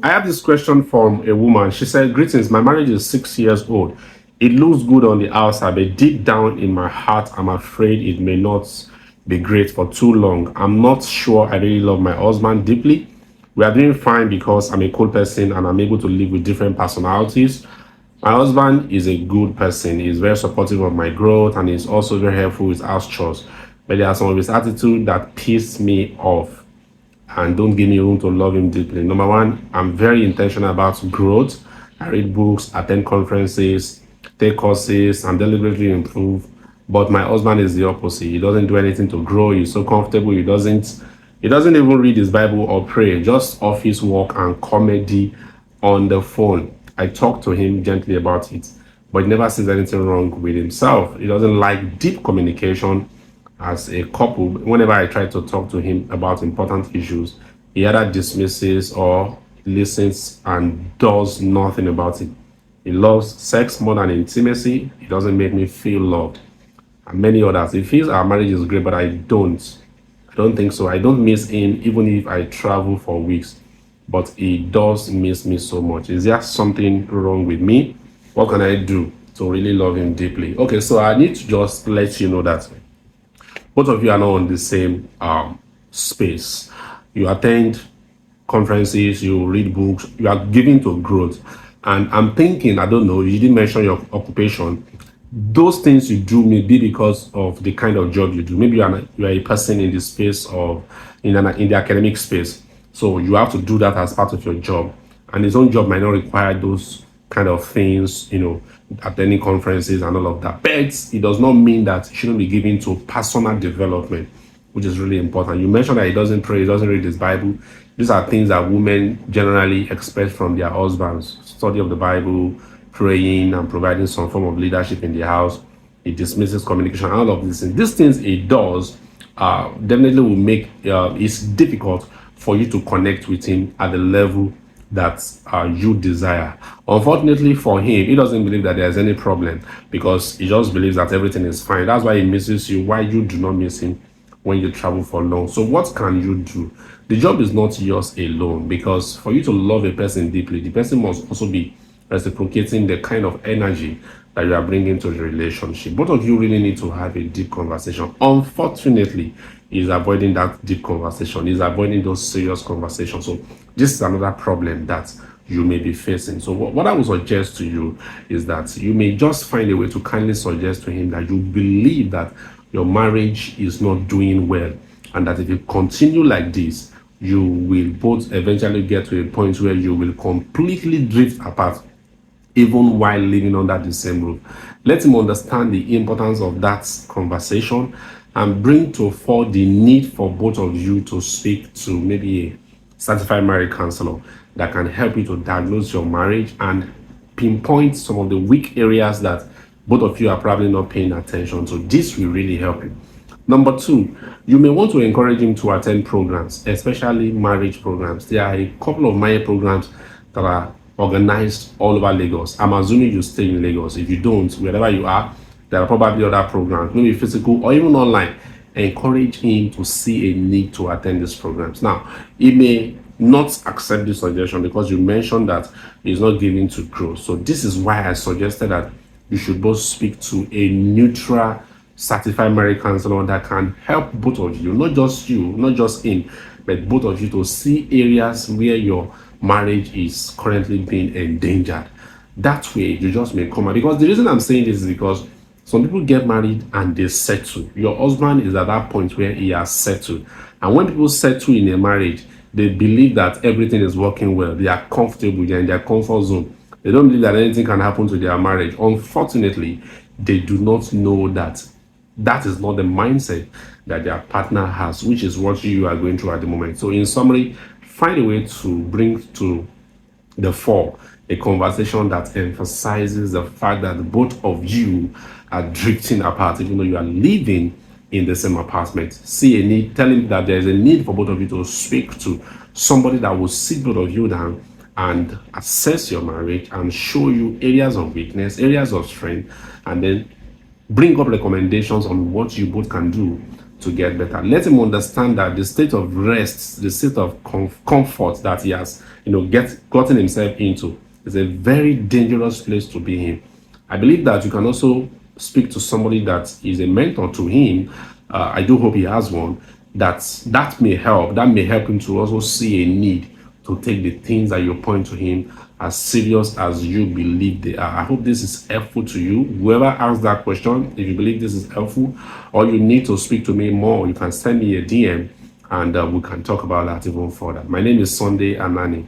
I have this question from a woman. She said, "Greetings, my marriage is 6 years old. It looks good on the outside, but deep down in my heart, I'm afraid it may not be great for too long. I'm not sure I really love my husband deeply. We are doing fine because I'm a cool person and I'm able to live with different personalities. My husband is a good person. He's very supportive of my growth and he's also very helpful with house chores. But there are some of his attitude that piss me off and don't give me room to love him deeply. Number one, I'm very intentional about growth. I read books, attend conferences, take courses, and deliberately improve. But my husband is the opposite. He doesn't do anything to grow. He's so comfortable. He doesn't even read his Bible or pray. Just office work and comedy on the phone. I talk to him gently about it, but he never sees anything wrong with himself. He doesn't like deep communication as a couple. Whenever I try to talk to him about important issues, he either dismisses or listens and does nothing about it. He loves sex more than intimacy. He doesn't make me feel loved. And many others. He feels our marriage is great, but I don't. I don't think so. I don't miss him even if I travel for weeks. But he does miss me so much. Is there something wrong with me? What can I do to really love him deeply? Okay, so I need to just let you know that both of you are not on the same space. You attend conferences, you read books, you are giving to growth. And I'm thinking, I don't know, you didn't mention your occupation. Those things you do may be because of the kind of job you do. Maybe you are a person in the space of in the academic space, so you have to do that as part of your job. And his own job might not require those kind of things, attending conferences and all of that. But it does not mean that it shouldn't be given to personal development, which is really important. You mentioned that he doesn't pray, he doesn't read his Bible. These are things that women generally expect from their husbands: study of the Bible, praying, and providing some form of leadership in the house. It dismisses communication, all of these things. These things it does definitely will make it's difficult for you to connect with him at the level that you desire. Unfortunately for him, he doesn't believe that there's any problem because he just believes that everything is fine. That's why he misses you, why you do not miss him when you travel for long. So what can you do? The job is not yours alone, because for you to love a person deeply, the person must also be reciprocating the kind of energy that you are bringing to the relationship. Both of you really need to have a deep conversation. Unfortunately, he's avoiding that deep conversation. He's avoiding those serious conversations. So this is another problem that you may be facing. So what I would suggest to you is that you may just find a way to kindly suggest to him that you believe that your marriage is not doing well, and that if you continue like this, you will both eventually get to a point where you will completely drift apart, even while living under the same roof. Let him understand the importance of that conversation and bring to fore the need for both of you to speak to maybe a certified marriage counselor that can help you to diagnose your marriage and pinpoint some of the weak areas that both of you are probably not paying attention to. This will really help you. Number two, you may want to encourage him to attend programs, especially marriage programs. There are a couple of marriage programs that are organized all over Lagos. I'm assuming you stay in Lagos. If you don't, wherever you are, there are probably other programs, maybe physical or even online. Encourage him to see a need to attend these programs. Now, he may not accept this suggestion because you mentioned that he's not giving to grow. So this is why I suggested that you should both speak to a neutral certified marriage counselor that can help both of you, not just you, not just him, but both of you, to see areas where your marriage is currently being endangered. That way, you just may come out. Because the reason I'm saying this is because some people get married and they settle. Your husband is at that point where he has settled. And when people settle in a marriage, they believe that everything is working well. They are comfortable, they're in their comfort zone. They don't believe that anything can happen to their marriage. Unfortunately, they do not know that that is not the mindset that their partner has, which is what you are going through at the moment. So, in summary, find a way to bring to the fore a conversation that emphasizes the fact that both of you are drifting apart, even though you are living in the same apartment. See a need, tell him that there is a need for both of you to speak to somebody that will sit both of you down and assess your marriage and show you areas of weakness, areas of strength, and then bring up recommendations on what you both can do to get better. Let him understand that the state of rest, the state of comfort that he has, gotten himself into is a very dangerous place to be in. I believe that you can also speak to somebody that is a mentor to him. I do hope he has one. That may help. That may help him to also see a need to take the things that you point to him as serious as you believe they are. I hope this is helpful to you. Whoever asked that question, if you believe this is helpful or you need to speak to me more, you can send me a DM and we can talk about that even further. My name is Sunday Anani.